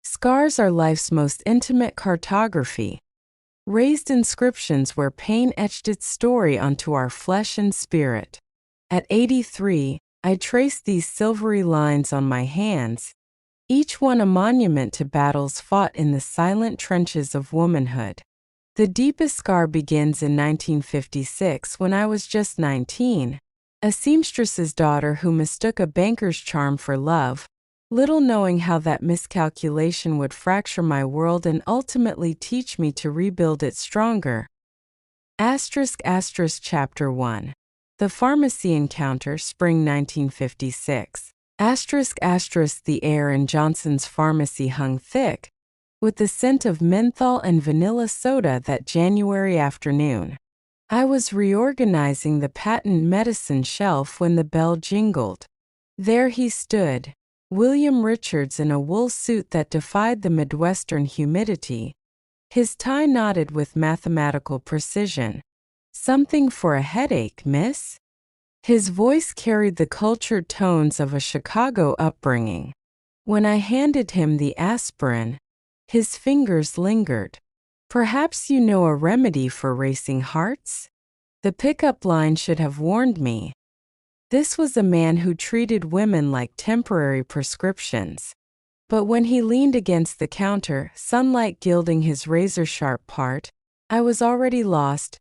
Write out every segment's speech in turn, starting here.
Scars are life's most intimate cartography, raised inscriptions where pain etched its story onto our flesh and spirit. At 83, I traced these silvery lines on my hands, each one a monument to battles fought in the silent trenches of womanhood. The deepest scar begins in 1956 when I was just 19, a seamstress's daughter who mistook a banker's charm for love, little knowing how that miscalculation would fracture my world and ultimately teach me to rebuild it stronger. Chapter 1. The Pharmacy Encounter, Spring 1956. The air in Johnson's pharmacy hung thick, with the scent of menthol and vanilla soda that January afternoon. I was reorganizing the patent medicine shelf when the bell jingled. There he stood, William Richards in a wool suit that defied the Midwestern humidity, his tie knotted with mathematical precision. "Something for a headache, miss?" His voice carried the cultured tones of a Chicago upbringing. When I handed him the aspirin, his fingers lingered. "Perhaps you know a remedy for racing hearts?" The pickup line should have warned me. This was a man who treated women like temporary prescriptions. But when he leaned against the counter, sunlight gilding his razor-sharp part, I was already lost.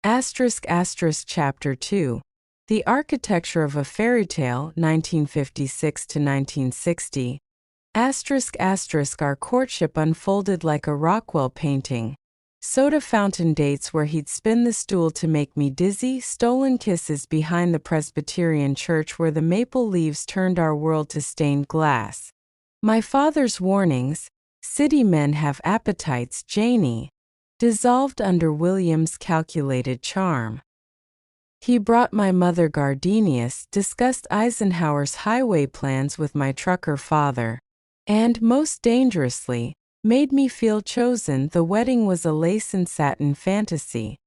Chapter 2. The Architecture of a Fairy Tale, 1956 to 1960. Our courtship unfolded like a Rockwell painting. Soda fountain dates where he'd spin the stool to make me dizzy, stolen kisses behind the Presbyterian church where the maple leaves turned our world to stained glass. My father's warnings, "City men have appetites, Janie," dissolved under William's calculated charm. He brought my mother gardenias, discussed Eisenhower's highway plans with my trucker father, and, most dangerously, made me feel chosen. The wedding was a lace and satin fantasy.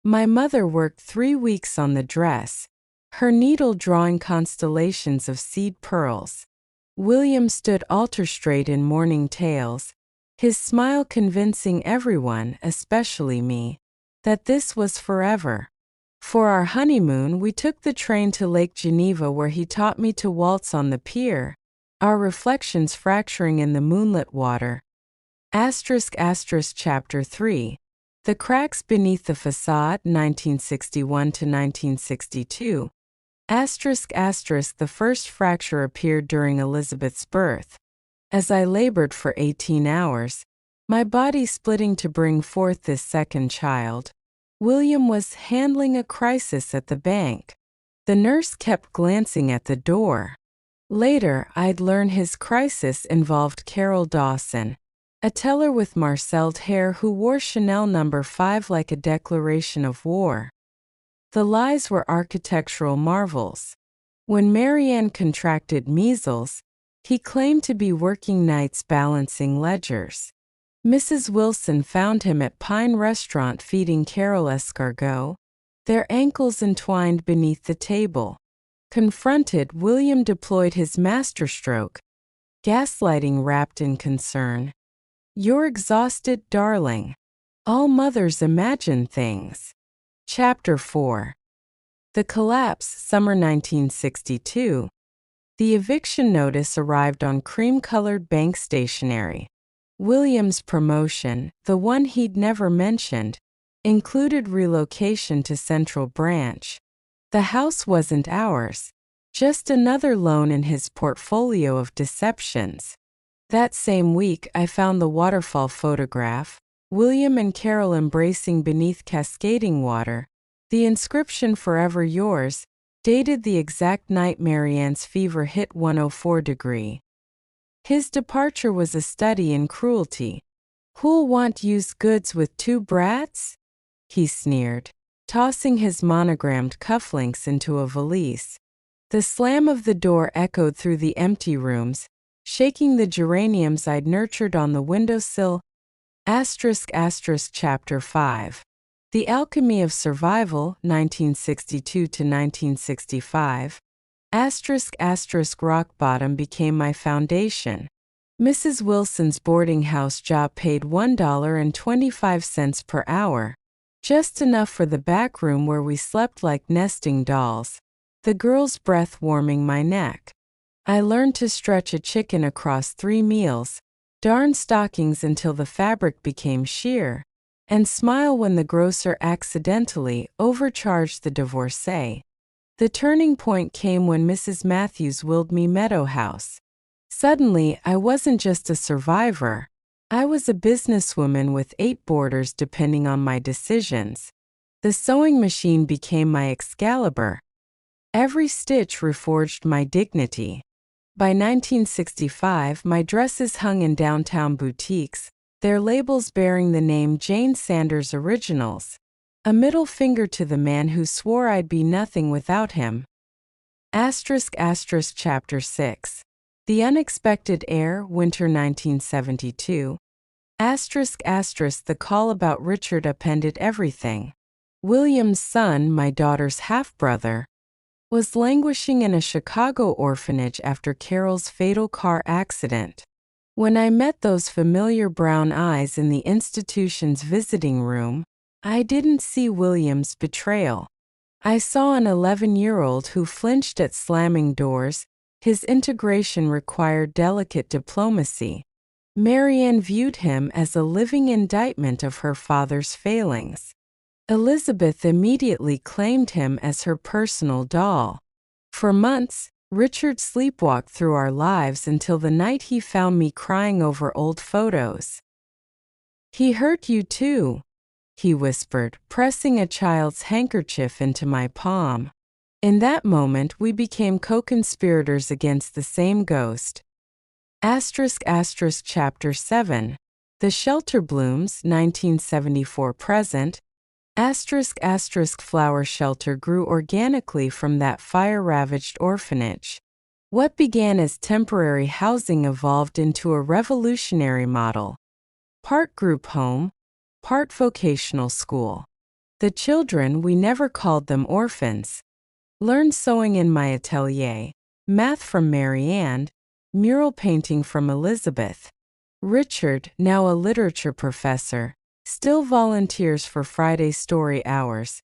My mother worked 3 weeks on the dress, her needle drawing constellations of seed pearls. William stood altar-straight in mourning tales, his smile convincing everyone, especially me, that this was forever. For our honeymoon, we took the train to Lake Geneva where he taught me to waltz on the pier, our reflections fracturing in the moonlit water. Chapter 3. The Cracks Beneath the Facade, 1961 to 1962. The first fracture appeared during Elizabeth's birth. As I labored for 18 hours, my body splitting to bring forth this second child, William was handling a crisis at the bank. The nurse kept glancing at the door. Later, I'd learn his crisis involved Carol Dawson, a teller with marcelled hair who wore Chanel No. 5 like a declaration of war. The lies were architectural marvels. When Marianne contracted measles, he claimed to be working nights balancing ledgers. Mrs. Wilson found him at Pine Restaurant feeding Carol escargot, their ankles entwined beneath the table. Confronted, William deployed his masterstroke, gaslighting wrapped in concern. "You're exhausted, darling. All mothers imagine things." Chapter 4. The Collapse, Summer 1962. The eviction notice arrived on cream-colored bank stationery. William's promotion, the one he'd never mentioned, included relocation to Central Branch. The house wasn't ours, just another loan in his portfolio of deceptions. That same week, I found the waterfall photograph, William and Carol embracing beneath cascading water. The inscription "Forever Yours," dated the exact night Marianne's fever hit 104 degree. His departure was a study in cruelty. "Who'll want used goods with 2 brats?" he sneered, tossing his monogrammed cufflinks into a valise. The slam of the door echoed through the empty rooms, shaking the geraniums I'd nurtured on the windowsill. Chapter 5. The Alchemy of Survival, 1962 to 1965. Rock bottom became my foundation. Mrs. Wilson's boarding house job paid $1.25 per hour, just enough for the back room where we slept like nesting dolls, the girl's breath warming my neck. I learned to stretch a chicken across 3 meals, darn stockings until the fabric became sheer, and smile when the grocer accidentally overcharged the divorcee. The turning point came when Mrs. Matthews willed me Meadow House. Suddenly, I wasn't just a survivor. I was a businesswoman with 8 boarders depending on my decisions. The sewing machine became my Excalibur. Every stitch reforged my dignity. By 1965, my dresses hung in downtown boutiques, their labels bearing the name Jane Sanders Originals. A middle finger to the man who swore I'd be nothing without him. Chapter 6. The Unexpected Heir, Winter 1972. The call about Richard upended everything. William's son, my daughter's half-brother, was languishing in a Chicago orphanage after Carol's fatal car accident. When I met those familiar brown eyes in the institution's visiting room, I didn't see William's betrayal. I saw an 11-year-old who flinched at slamming doors. His integration required delicate diplomacy. Marianne viewed him as a living indictment of her father's failings. Elizabeth immediately claimed him as her personal doll. For months, Richard sleepwalked through our lives until the night he found me crying over old photos. "He hurt you too," he whispered, pressing a child's handkerchief into my palm. In that moment, we became co-conspirators against the same ghost. Chapter 7. The Shelter Blooms, 1974-present. Flower shelter grew organically from that fire-ravaged orphanage. What began as temporary housing evolved into a revolutionary model. Part group home, part vocational school. The children, we never called them orphans, learned sewing in my atelier, math from Marianne, mural painting from Elizabeth. Richard, now a literature professor, still volunteers for Friday story hours.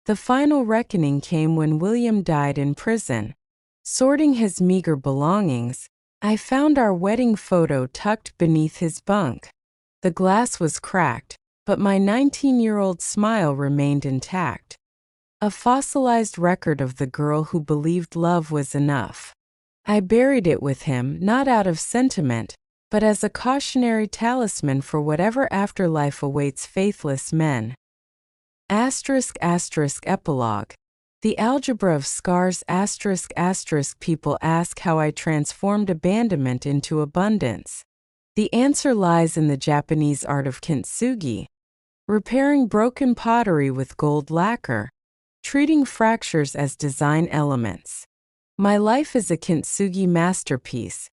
The final reckoning came when William died in prison. Sorting his meager belongings, I found our wedding photo tucked beneath his bunk. The glass was cracked, but my 19-year-old smile remained intact. A fossilized record of the girl who believed love was enough. I buried it with him, not out of sentiment, but as a cautionary talisman for whatever afterlife awaits faithless men. Epilogue. The algebra of scars. People ask how I transformed abandonment into abundance. The answer lies in the Japanese art of kintsugi, repairing broken pottery with gold lacquer, treating fractures as design elements. My life is a kintsugi masterpiece,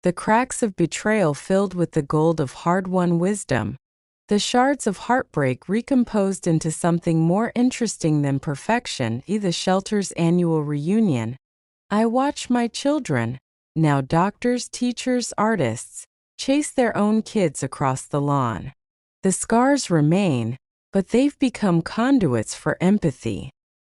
the cracks of betrayal filled with the gold of hard-won wisdom, the shards of heartbreak recomposed into something more interesting than perfection. The shelter's annual reunion. I watch my children, now doctors, teachers, artists, chase their own kids across the lawn. The scars remain, but they've become conduits for empathy.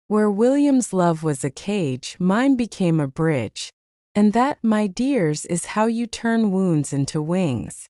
Where William's love was a cage, mine became a bridge. And that, my dears, is how you turn wounds into wings.